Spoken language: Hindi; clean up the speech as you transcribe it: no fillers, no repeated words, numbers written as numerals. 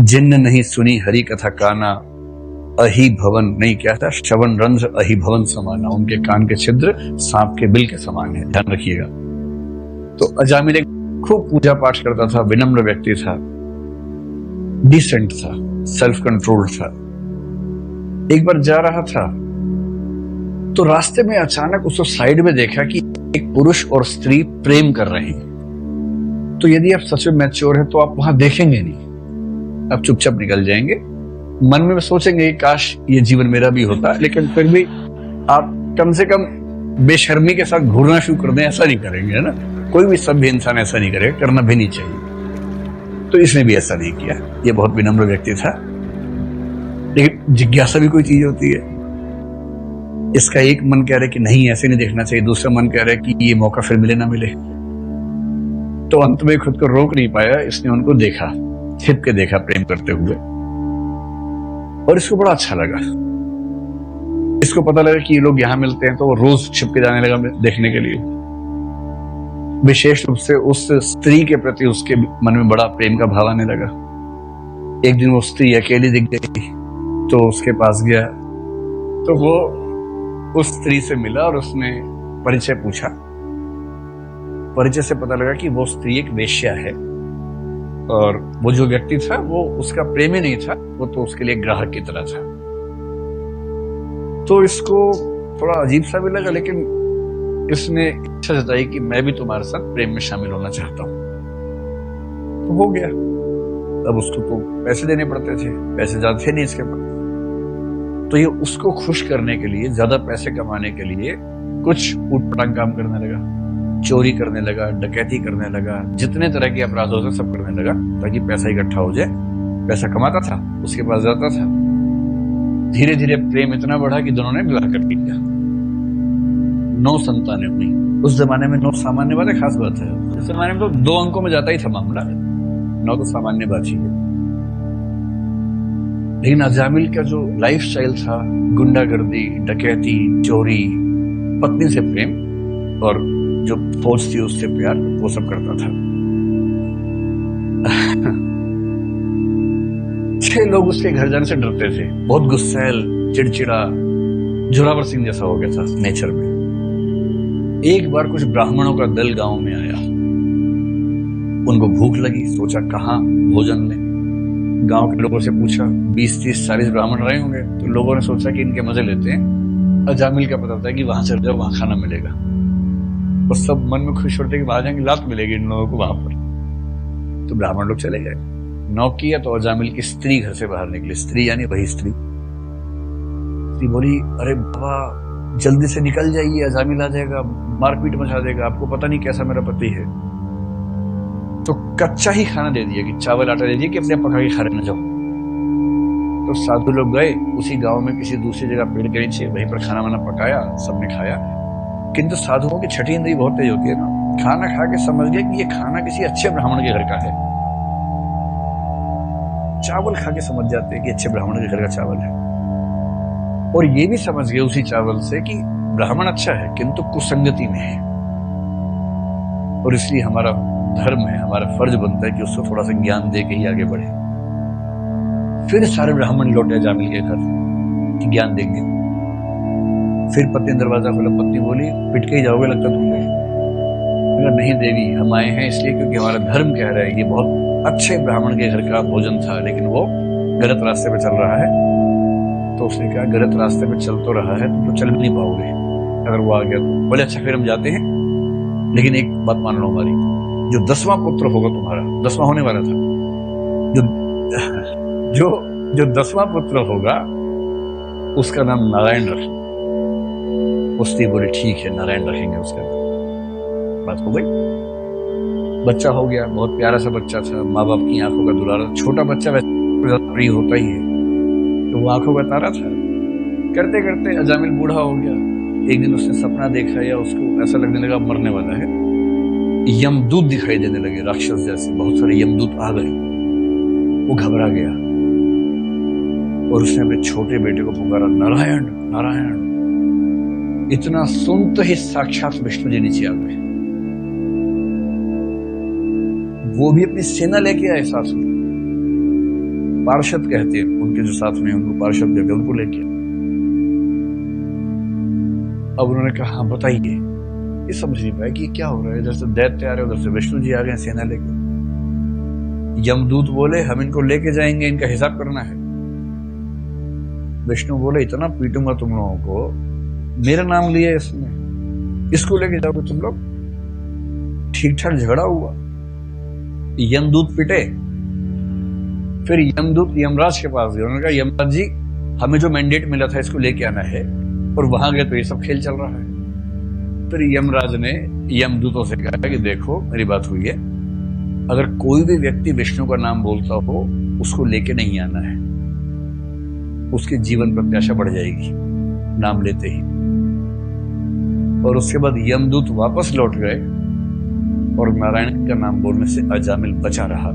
जिन्न नहीं सुनी हरि कथा काना, अहि भवन नहीं, क्या था, श्रवण रंध्र अहि भवन समाना। उनके कान के छिद्र सांप के बिल के समान है, ध्यान रखिएगा। तो अजामिल एक खूब पूजा पाठ करता था, विनम्र व्यक्ति था, डिसेंट था, सेल्फ कंट्रोल था। एक बार जा रहा था तो रास्ते में अचानक उसको साइड में देखा कि एक पुरुष और स्त्री प्रेम कर रहे हैं। तो यदि आप सच में मैच्योर है तो आप वहां देखेंगे नहीं, आप चुपचाप निकल जाएंगे। मन में सोचेंगे काश ये जीवन मेरा भी होता, लेकिन फिर भी आप कम से कम बेशर्मी के साथ घूरना शुरू कर दें, ऐसा नहीं करेंगे, है ना। कोई भी सभ्य इंसान ऐसा नहीं करेगा, करना भी नहीं चाहिए। तो इसने भी ऐसा नहीं किया। ये बहुत विनम्र व्यक्ति था, लेकिन जिज्ञासा भी कोई चीज होती है। इसका एक मन कह रहा है कि नहीं ऐसे नहीं देखना चाहिए, दूसरा मन कह रहा है कि ये मौका फिर मिले ना मिले। तो अंत में खुद को रोक नहीं पाया, इसने उनको देखा, छिप के देखा प्रेम करते हुए, और इसको बड़ा अच्छा लगा। इसको पता लगा कि ये लोग यहां मिलते हैं, तो वो रोज छिप के जाने लगा देखने के लिए। विशेष रूप से उस स्त्री के प्रति उसके मन में बड़ा प्रेम का भाव आने लगा। एक दिन वो स्त्री अकेली दिख गई तो उसके पास गया, तो वो उस स्त्री से मिला और उसने परिचय पूछा। परिचय से पता लगा कि वो स्त्री एक वेश्या है, और वो जो व्यक्ति था वो उसका प्रेमी नहीं था, वो तो उसके लिए ग्राहक की तरह था। तो इसको थोड़ा अजीब सा भी लगा, लेकिन इसने इच्छा जताई कि मैं भी तुम्हारे साथ प्रेम में शामिल होना चाहता हूं। तो हो गया। अब उसको तो पैसे देने पड़ते थे, पैसे ज्यादा थे नहीं इसके पास। तो ये उसको खुश करने के लिए, ज्यादा पैसे कमाने के लिए कुछ ऊटपटांग काम करने लगा, चोरी करने लगा, डकैती करने लगा, जितने तरह के अपराध होते सब करने लगा, ताकि पैसा इकट्ठा हो जाए। पैसा कमाता था, उसके पास जाता था। धीरे धीरे प्रेम इतना बढ़ा कि दोनों ने विवाह कर लिया। 9 संतानें हुई। उस जमाने में 9 सामान्य बात है, खास बात है। उस जमाने में तो 2 अंकों में जाता ही था मामला, 9 तो सामान्य बात ही है। लेकिन अजामिल का जो लाइफ स्टाइल था, गुंडागर्दी, डकैती, चोरी, पत्नी से प्रेम, और जो फौज थी उससे प्यार, वो सब करता था। 6 लोग उसके घर जाने से डरते थे। बहुत गुस्सैल, चिड़चिड़ा, जोरावर सिंह जैसा हो गया था नेचर में। एक बार कुछ ब्राह्मणों का दल गांव में आया। उनको भूख लगी, सोचा कहाँ भोजन लें। गांव के लोगों से पूछा, 20, 30, 40 ब्राह्मण रहे होंगे। तो लोगों ने सोचा कि इनके मजे लेते हैं। अजामिल का पता था कि वहां चल जाओ, वहां खाना मिलेगा। और सब मन में खुश होते कि वहां जाएंगे, लात मिलेगी इन लोगों को वहां पर। तो ब्राह्मण लोग चले गए। नॉक किया तो अजामिल की स्त्री घर से बाहर निकली। स्त्री यानी वही स्त्री। स्त्री बोली, अरे बाबा जल्दी से निकल जाइए, अजामिल आ जाएगा, मारपीट मचा देगा, आपको पता नहीं कैसा मेरा पति है। तो कच्चा ही खाना दे दिया कि चावल आटा दे दिया कि अपने पका के खा न जाओ। तो साधु लोग गए उसी गांव में किसी दूसरी जगह पेड़ के नीचे, वहीं पर खाना वाना पकाया, सबने खाया। किंतु साधुओं की छठी इंद्री बहुत तेज होती है ना। खाना खा के समझ गए कि ये खाना किसी अच्छे ब्राह्मण के घर का है। चावल खा के समझ जाते हैं कि अच्छे ब्राह्मण के घर का चावल है। और ये भी समझ गए उसी चावल से कि ब्राह्मण अच्छा है किंतु कुसंगति में है, और इसलिए हमारा धर्म है, हमारा फर्ज बनता है कि उसको थोड़ा सा ज्ञान दे के ही आगे बढ़े। फिर सारे ब्राह्मण लौटे अजामिल के घर कि ज्ञान देंगे। फिर पत्नी ने दरवाजा खोला। पत्नी बोली, पिट के ही जाओगे लगता तुमने। नहीं देवी, हम आए हैं इसलिए क्योंकि हमारा धर्म कह रहा है। ये बहुत अच्छे ब्राह्मण के घर का भोजन था, लेकिन वो गलत रास्ते पे चल रहा है। तो उसने कहा, गलत रास्ते पे चल तो रहा है, तुम तो चल भी नहीं पाओगे अगर वो आ गया तो। बोले अच्छा फिर हम जाते हैं, लेकिन एक बात मान लो हमारी, जो 10वां पुत्र होगा तुम्हारा, 10वां होने वाला था, जो 10वां पुत्र होगा उसका नाम नारायण रखना। उसने बोली ठीक है, नारायण रखेंगे उसका नाम। बात हो गई। बच्चा हो गया, बहुत प्यारा सा बच्चा था, माँ बाप की आंखों का दुलारा। छोटा बच्चा वैसे प्रिय होता ही है, तो वो आंखों का तारा था। करते करते अजामिल बूढ़ा हो गया। एक दिन उसने सपना देखा, या उसको ऐसा लगने लगा मरने वाला है। यमदूत दिखाई देने लगे, राक्षस जैसे बहुत सारे यमदूत आ गए। वो घबरा गया और उसने अपने छोटे बेटे को पुकारा, नारायण नारायण। इतना सुनते ही साक्षात विष्णु जी नीचे आ गए। वो भी अपनी सेना लेके आए साथ में। पार्षद कहते हैं, उनके जो साथ में उनको पार्षद कहते हैं, उनको लेके अब उन्होंने कहा हाँ बताइए। ये समझ नहीं पाया कि क्या हो रहा है, इधर से दैत्य आ रहे, उधर से विष्णु जी आ गए सेना लेके। यमदूत बोले हम इनको लेके जाएंगे, इनका हिसाब करना है। विष्णु बोले इतना पीटूंगा तुम लोगों को, मेरा नाम लिया इसने, इसको लेके जाओगे तुम लोग। ठीक ठाक झगड़ा हुआ, यमदूत पिटे, फिर यमदूत यमराज के पास गए। उन्होंने कहा यमराज जी हमें जो मैंडेट मिला था इसको लेके आना है, और वहां गए तो ये सब खेल चल रहा है। फिर यमराज ने यमदूतों से कहा कि देखो मेरी बात हुई है, अगर कोई भी व्यक्ति विष्णु का नाम बोलता हो उसको लेके नहीं आना है, उसकी जीवन प्रत्याशा बढ़ जाएगी नाम लेते ही। और उसके बाद यमदूत वापस लौट गए और नारायण का नाम बोलने से अजामिल बचा रहा।